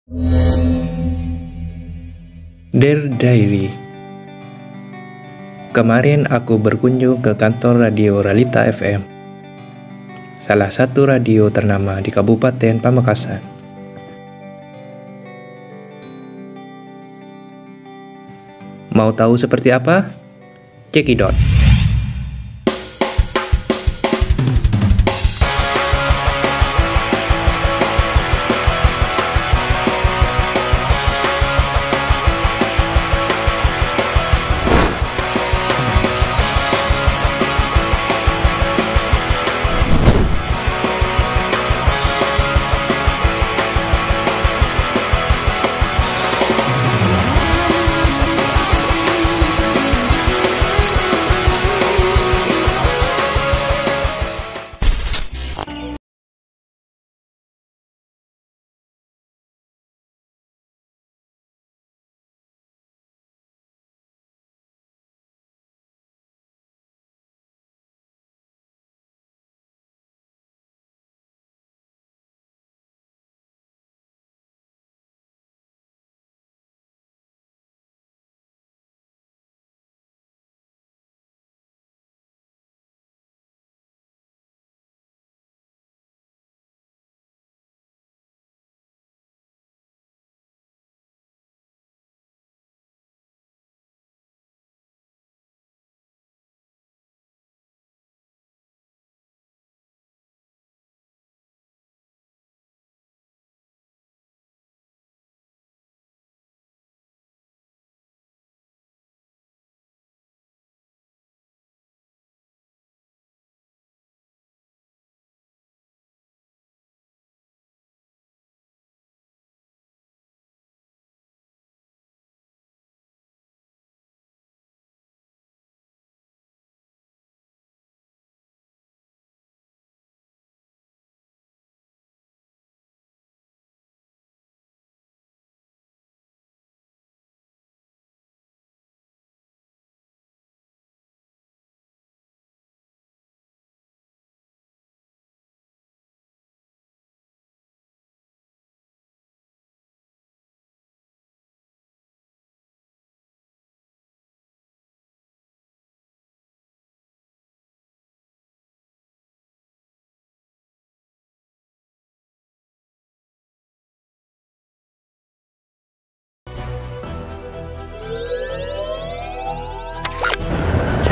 Dear Diary. Kemarin aku berkunjung ke kantor radio Realita FM, salah satu radio ternama di Kabupaten Pamekasan. Mau tahu seperti apa? Cekidot.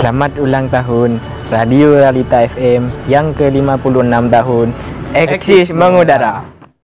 Selamat ulang tahun Radio Realita FM yang ke-56 tahun eksis mengudara.